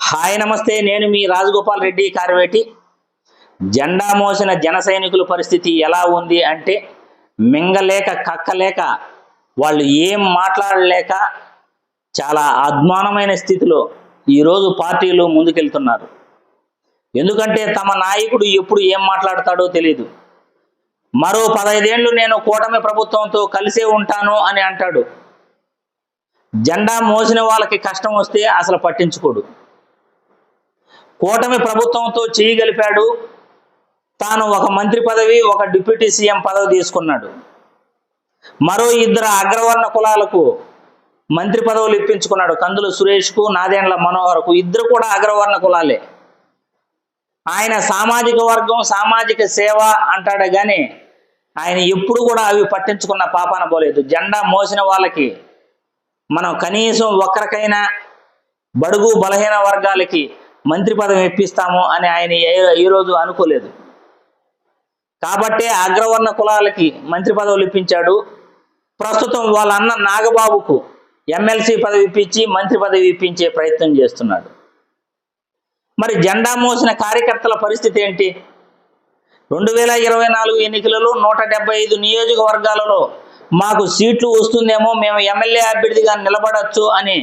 Hi నమస్తే, నేను మీ రాజగోపాల్ రెడ్డి కార్వేటి. జెండా మోసిన జన సైనికుల పరిస్థితి ఎలా ఉంది అంటే మింగలేక కక్కలేక వాళ్ళు ఏం మాట్లాడలేక చాలా అద్మానమైన స్థితిలో ఈరోజు పార్టీలు ముందుకెళ్తున్నారు. ఎందుకంటే తమ నాయకుడు ఎప్పుడు ఏం మాట్లాడతాడో తెలియదు. మరో 15 ఏళ్ళు నేను కూటమి ప్రభుత్వంతో కలిసే ఉంటాను అని అంటాడు. జెండా మోసిన వాళ్ళకి కష్టం వస్తే అసలు పట్టించుకోడు. కూటమి ప్రభుత్వంతో చేయగలిపాడు. తాను ఒక మంత్రి పదవి, ఒక డిప్యూటీ సీఎం పదవి తీసుకున్నాడు. మరో 2 అగ్రవర్ణ కులాలకు మంత్రి పదవులు ఇప్పించుకున్నాడు. కందుల సురేష్కు, నాదెండ్ల మనోహర్కు. 2 కూడా అగ్రవర్ణ కులాలే. ఆయన సామాజిక వర్గం, సామాజిక సేవ అంటాడే కానీ ఆయన ఎప్పుడు కూడా అవి పట్టించుకున్న పాపాన పోలేదు. జెండా మోసిన వాళ్ళకి మనం కనీసం ఒక్కరికైనా బడుగు బలహీన వర్గాలకి మంత్రి పదవి ఇప్పిస్తాము అని ఆయన ఈరోజు అనుకోలేదు. కాబట్టే అగ్రవర్ణ కులాలకి మంత్రి పదవులు ఇప్పించాడు. ప్రస్తుతం వాళ్ళ అన్న నాగబాబుకు ఎమ్మెల్సీ పదవి ఇప్పించి మంత్రి పదవి ఇప్పించే ప్రయత్నం చేస్తున్నాడు. మరి జెండా మోసిన కార్యకర్తల పరిస్థితి ఏంటి? 2024 ఎన్నికలలో 175 నియోజకవర్గాలలో మాకు సీట్లు వస్తుందేమో, మేము ఎమ్మెల్యే అభ్యర్థిగా నిలబడచ్చు అని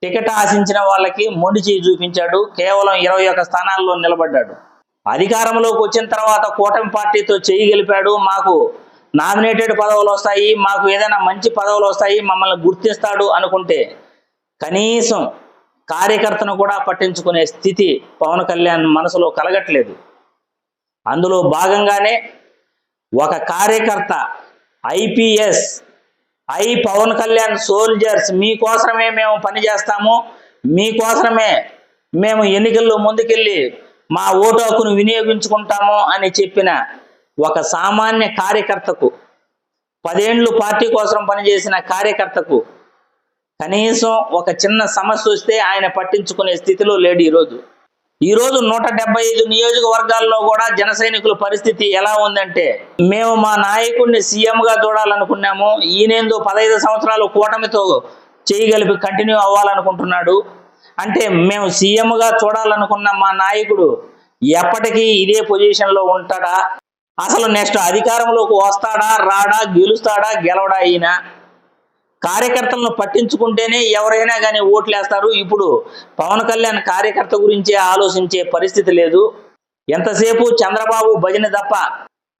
టికెట్ ఆశించిన వాళ్ళకి మొండి చేయి చూపించాడు. కేవలం 21 స్థానాల్లో నిలబడ్డాడు. అధికారంలోకి వచ్చిన తర్వాత కూటమి పార్టీతో చేయగలిపాడు. మాకు నామినేటెడ్ పదవులు వస్తాయి, మాకు ఏదైనా మంచి పదవులు వస్తాయి, మమ్మల్ని గుర్తిస్తాడు అనుకుంటే కనీసం కార్యకర్తను కూడా పట్టించుకునే స్థితి పవన్ కళ్యాణ్ మనసులో కలగట్లేదు. అందులో భాగంగానే ఒక కార్యకర్త ఐపీఎస్ పవన్ కళ్యాణ్ సోల్జర్స్, మీకోసమే మేము పనిచేస్తాము, మీకోసమే మేము ఎన్నికల్లో ముందుకెళ్ళి మా ఓటు హక్కును వినియోగించుకుంటాము అని చెప్పిన ఒక సామాన్య కార్యకర్తకు, 10 ఏళ్ళు పార్టీ కోసం పనిచేసిన కార్యకర్తకు కనీసం ఒక చిన్న సమస్య వస్తే ఆయన పట్టించుకునే స్థితిలో లేడు. ఈరోజు 175 నియోజకవర్గాల్లో కూడా జన సైనికుల పరిస్థితి ఎలా ఉందంటే, మేము మా నాయకుడిని సీఎంగా చూడాలనుకున్నాము, ఈయనేందో 15 సంవత్సరాలు కూటమితో చేయగలిపి కంటిన్యూ అవ్వాలనుకుంటున్నాడు. అంటే మేము సీఎంగా చూడాలనుకున్న మా నాయకుడు ఎప్పటికీ ఇదే పొజిషన్లో ఉంటాడా? అసలు నెక్స్ట్ అధికారంలోకి వస్తాడా, రాడా, గెలుస్తాడా, గెలవడా? ఈయన కార్యకర్తలను పట్టించుకుంటేనే ఎవరైనా కానీ ఓట్లేస్తారు. ఇప్పుడు పవన్ కళ్యాణ్ కార్యకర్త గురించే ఆలోచించే పరిస్థితి లేదు. ఎంతసేపు చంద్రబాబు భజన తప్ప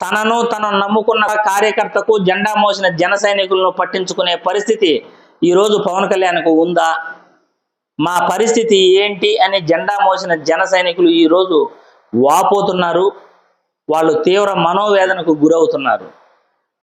తనను నమ్ముకున్న కార్యకర్తకు, జెండా మోసిన జన సైనికులను పట్టించుకునే పరిస్థితి ఈరోజు పవన్ కళ్యాణ్కు ఉందా? మా పరిస్థితి ఏంటి అని జెండా మోసిన జన సైనికులు ఈరోజు వాపోతున్నారు. వాళ్ళు తీవ్ర మనోవేదనకు గురవుతున్నారు.